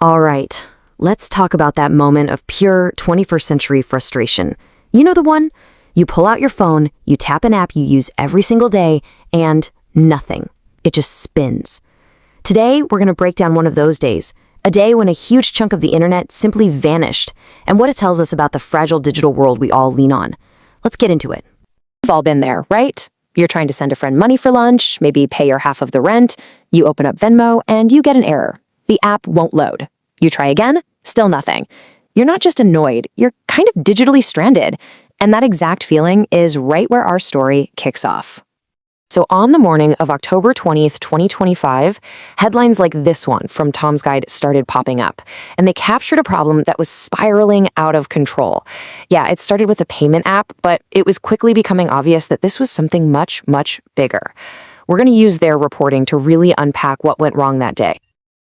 All right, let's talk about that moment of pure 21st century frustration. You know the one? You pull out your phone, you tap an app you use every single day, and nothing. It just spins. Today, we're going to break down one of those days, a day when a huge chunk of the internet simply vanished, and what it tells us about the fragile digital world we all lean on. Let's get into it. We've all been there, right? You're trying to send a friend money for lunch, maybe pay your half of the rent, you open up Venmo, and you get an error. The app won't load. You try again, still nothing. You're not just annoyed, you're kind of digitally stranded. And that exact feeling is right where our story kicks off. So on the morning of October 20th, 2025, headlines like this one from Tom's Guide started popping up, and they captured a problem that was spiraling out of control. Yeah, it started with a payment app, but it was quickly becoming obvious that this was something much, much bigger. We're going to use their reporting to really unpack what went wrong that day.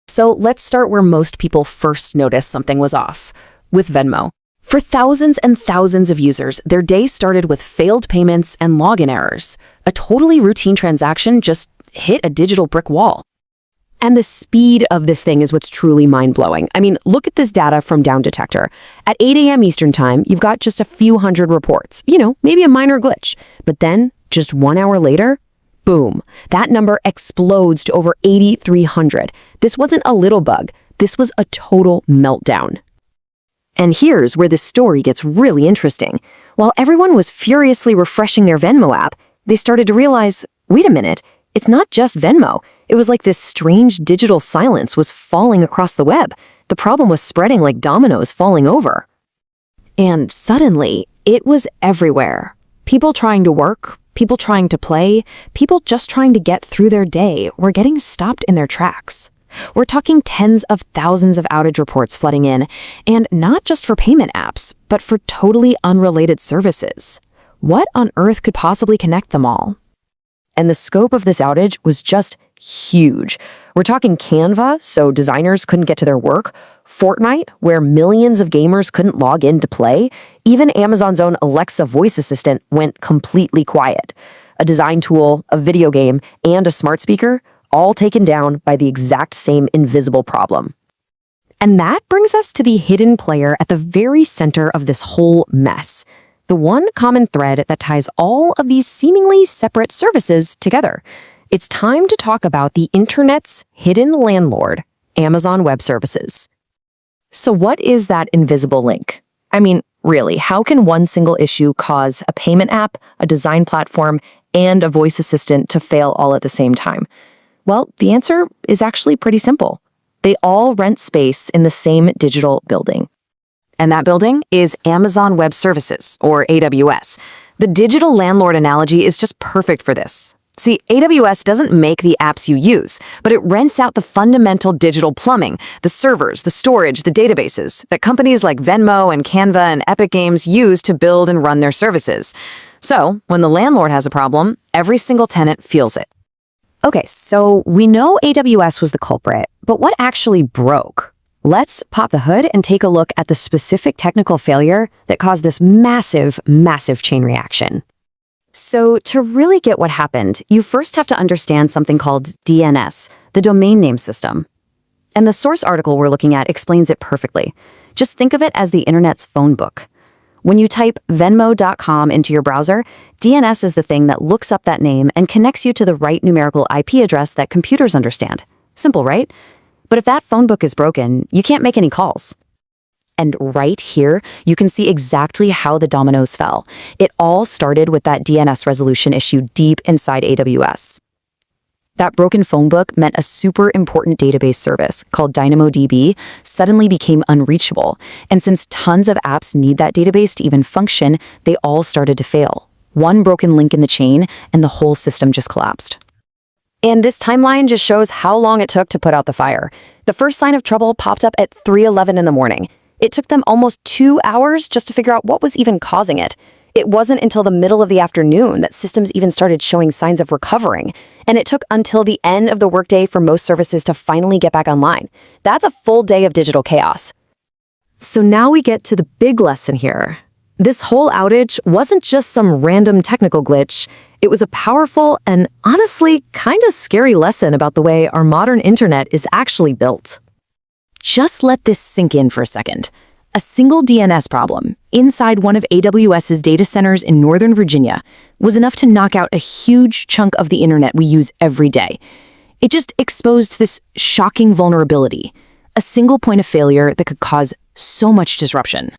So let's start where most people first noticed something was off, with Venmo. For thousands and thousands of users, their day started with failed payments and login errors. A totally routine transaction just hit a digital brick wall. And the speed of this thing is what's truly mind-blowing. I mean, look at this data from Down Detector. At 8 a.m. Eastern Time, you've got just a few hundred reports. Maybe a minor glitch. But then, just 1 hour later, boom, that number explodes to over 8,300. This wasn't a little bug. This was a total meltdown. And here's where the story gets really interesting. While everyone was furiously refreshing their Venmo app, they started to realize, wait a minute, it's not just Venmo. It was like this strange digital silence was falling across the web. The problem was spreading like dominoes falling over. And suddenly, it was everywhere. People trying to work, people trying to play, people just trying to get through their day were getting stopped in their tracks. We're talking tens of thousands of outage reports flooding in, and not just for payment apps, but for totally unrelated services. What on earth could possibly connect them all? And the scope of this outage was just huge. We're talking Canva, so designers couldn't get to their work, Fortnite, where millions of gamers couldn't log in to play, even Amazon's own Alexa voice assistant went completely quiet. A design tool, a video game, and a smart speaker, all taken down by the exact same invisible problem. And that brings us to the hidden player at the very center of this whole mess. The one common thread that ties all of these seemingly separate services together. It's time to talk about the internet's hidden landlord, Amazon Web Services. So what is that invisible link? I mean, really, how can one single issue cause a payment app, a design platform, and a voice assistant to fail all at the same time? Well, the answer is actually pretty simple. They all rent space in the same digital building. And that building is Amazon Web Services, or AWS. The digital landlord analogy is just perfect for this. See, AWS doesn't make the apps you use, but it rents out the fundamental digital plumbing, the servers, the storage, the databases that companies like Venmo and Canva and Epic Games use to build and run their services. So, when the landlord has a problem, every single tenant feels it. Okay, so we know AWS was the culprit, but what actually broke? Let's pop the hood and take a look at the specific technical failure that caused this massive, massive chain reaction. So to really get what happened, you first have to understand something called DNS, the domain name system. And the source article we're looking at explains it perfectly. Just think of it as the internet's phone book. When you type Venmo.com into your browser, DNS is the thing that looks up that name and connects you to the right numerical IP address that computers understand. Simple, right? But if that phone book is broken, you can't make any calls. And right here, you can see exactly how the dominoes fell. It all started with that DNS resolution issue deep inside AWS. That broken phone book meant a super important database service called DynamoDB suddenly became unreachable. And since tons of apps need that database to even function, they all started to fail. One broken link in the chain, and the whole system just collapsed. And this timeline just shows how long it took to put out the fire. The first sign of trouble popped up at 3:11 in the morning. It took them almost 2 hours just to figure out what was even causing it. It wasn't until the middle of the afternoon that systems even started showing signs of recovering. And it took until the end of the workday for most services to finally get back online. That's a full day of digital chaos. So now we get to the big lesson here. This whole outage wasn't just some random technical glitch. It was a powerful and honestly kind of scary lesson about the way our modern internet is actually built. Just let this sink in for a second. A single DNS problem inside one of AWS's data centers in Northern Virginia was enough to knock out a huge chunk of the internet we use every day. It just exposed this shocking vulnerability, a single point of failure that could cause so much disruption.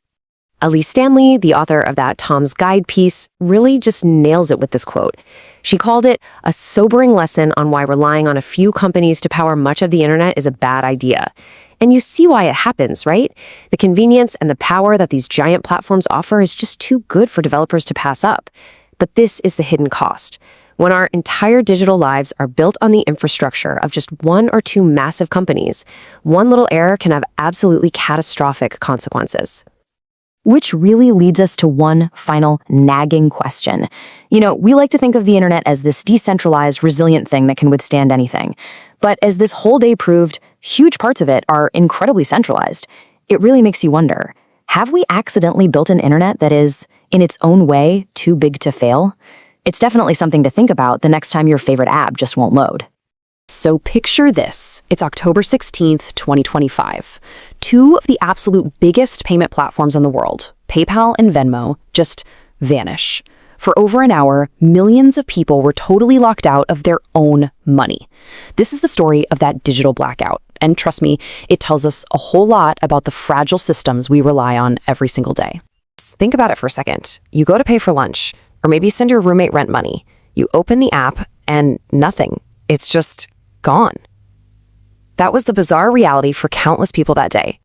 Elise Stanley, the author of that Tom's Guide piece, really just nails it with this quote. She called it a sobering lesson on why relying on a few companies to power much of the internet is a bad idea. And you see why it happens, right? The convenience and the power that these giant platforms offer is just too good for developers to pass up. But this is the hidden cost. When our entire digital lives are built on the infrastructure of just one or two massive companies, one little error can have absolutely catastrophic consequences. Which really leads us to one final nagging question. We like to think of the internet as this decentralized, resilient thing that can withstand anything. But as this whole day proved, huge parts of it are incredibly centralized. It really makes you wonder, have we accidentally built an internet that is, in its own way, too big to fail? It's definitely something to think about the next time your favorite app just won't load. So picture this. It's October 16th, 2025. Two of the absolute biggest payment platforms in the world, PayPal and Venmo, just vanish. For over an hour, millions of people were totally locked out of their own money. This is the story of that digital blackout. And trust me, it tells us a whole lot about the fragile systems we rely on every single day. Think about it for a second. You go to pay for lunch, or maybe send your roommate rent money. You open the app, and nothing. It's just gone. That was the bizarre reality for countless people that day.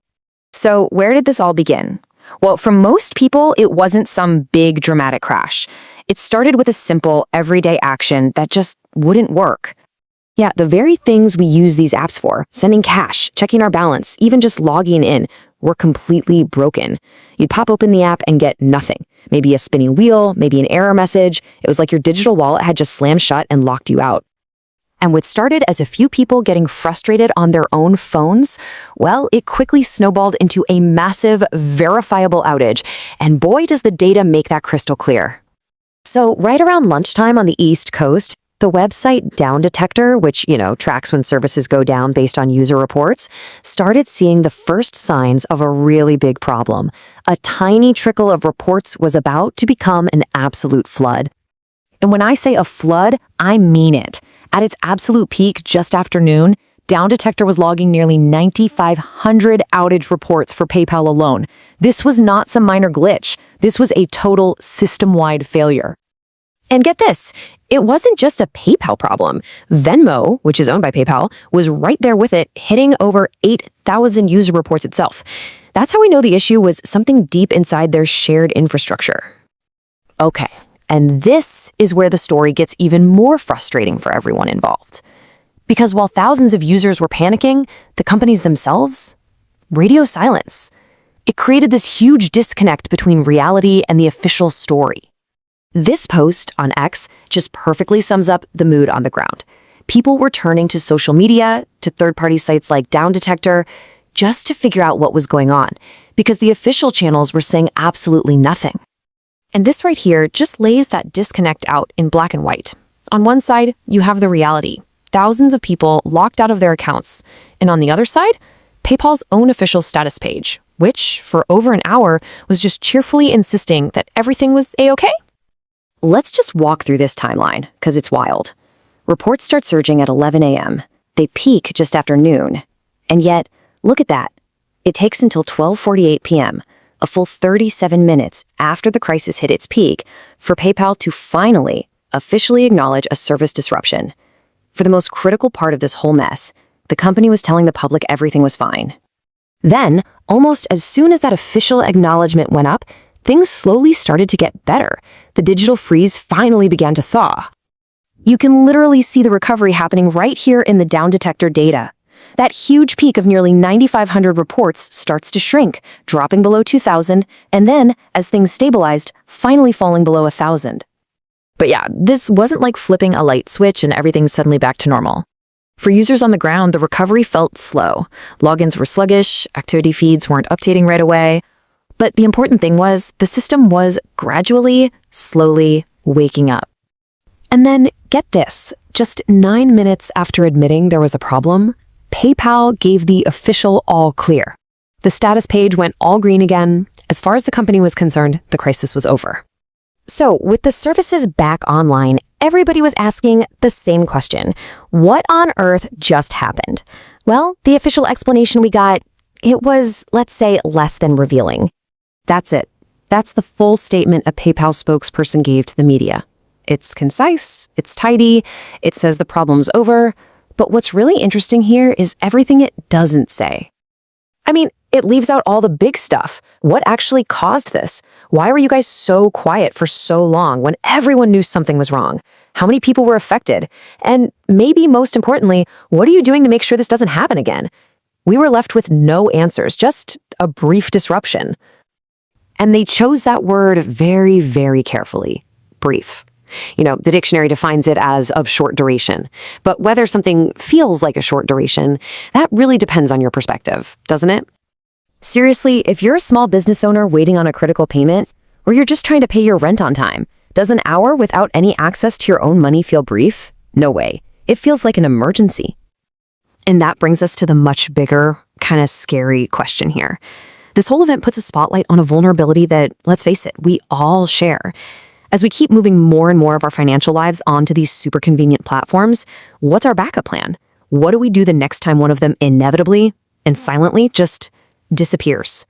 So where did this all begin? Well, for most people, it wasn't some big dramatic crash. It started with a simple, everyday action that just wouldn't work. Yeah, the very things we use these apps for, sending cash, checking our balance, even just logging in, were completely broken. You'd pop open the app and get nothing. Maybe a spinning wheel, maybe an error message. It was like your digital wallet had just slammed shut and locked you out. And what started as a few people getting frustrated on their own phones, well, it quickly snowballed into a massive, verifiable outage. And boy, does the data make that crystal clear. So right around lunchtime on the East Coast, the website Down Detector, which, tracks when services go down based on user reports, started seeing the first signs of a really big problem. A tiny trickle of reports was about to become an absolute flood. And when I say a flood, I mean it. At its absolute peak just after noon, Down Detector was logging nearly 9,500 outage reports for PayPal alone. This was not some minor glitch. This was a total system-wide failure. And get this, it wasn't just a PayPal problem. Venmo, which is owned by PayPal, was right there with it, hitting over 8,000 user reports itself. That's how we know the issue was something deep inside their shared infrastructure. Okay. And this is where the story gets even more frustrating for everyone involved. Because while thousands of users were panicking, the companies themselves, radio silence. It created this huge disconnect between reality and the official story. This post on X just perfectly sums up the mood on the ground. People were turning to social media, to third-party sites like Down Detector, just to figure out what was going on, because the official channels were saying absolutely nothing. And this right here just lays that disconnect out in black and white. On one side, you have the reality. Thousands of people locked out of their accounts. And on the other side, PayPal's own official status page, which, for over an hour, was just cheerfully insisting that everything was A-okay. Let's just walk through this timeline, because it's wild. Reports start surging at 11 a.m. They peak just after noon. And yet, look at that. It takes until 12:48 p.m., a full 37 minutes after the crisis hit its peak, for PayPal to finally, officially acknowledge a service disruption. For the most critical part of this whole mess, the company was telling the public everything was fine. Then, almost as soon as that official acknowledgement went up, things slowly started to get better. The digital freeze finally began to thaw. You can literally see the recovery happening right here in the Down Detector data. That huge peak of nearly 9,500 reports starts to shrink, dropping below 2,000, and then, as things stabilized, finally falling below 1,000. But yeah, this wasn't like flipping a light switch and everything's suddenly back to normal. For users on the ground, the recovery felt slow. Logins were sluggish, activity feeds weren't updating right away. But the important thing was, the system was gradually, slowly waking up. And then, get this, just 9 minutes after admitting there was a problem, PayPal gave the official all clear. The status page went all green again. As far as the company was concerned, the crisis was over. So, with the services back online, everybody was asking the same question. What on earth just happened? Well, the official explanation we got, it was, let's say, less than revealing. That's it. That's the full statement a PayPal spokesperson gave to the media. It's concise, it's tidy, it says the problem's over, but what's really interesting here is everything it doesn't say. I mean, it leaves out all the big stuff. What actually caused this? Why were you guys so quiet for so long when everyone knew something was wrong? How many people were affected? And maybe most importantly, what are you doing to make sure this doesn't happen again? We were left with no answers, just a brief disruption. And they chose that word very, very carefully. Brief. The dictionary defines it as of short duration. But whether something feels like a short duration, that really depends on your perspective, doesn't it? Seriously, if you're a small business owner waiting on a critical payment, or you're just trying to pay your rent on time, does an hour without any access to your own money feel brief? No way. It feels like an emergency. And that brings us to the much bigger, kind of scary question here. This whole event puts a spotlight on a vulnerability that, let's face it, we all share. As we keep moving more and more of our financial lives onto these super convenient platforms, what's our backup plan? What do we do the next time one of them inevitably and silently just disappears?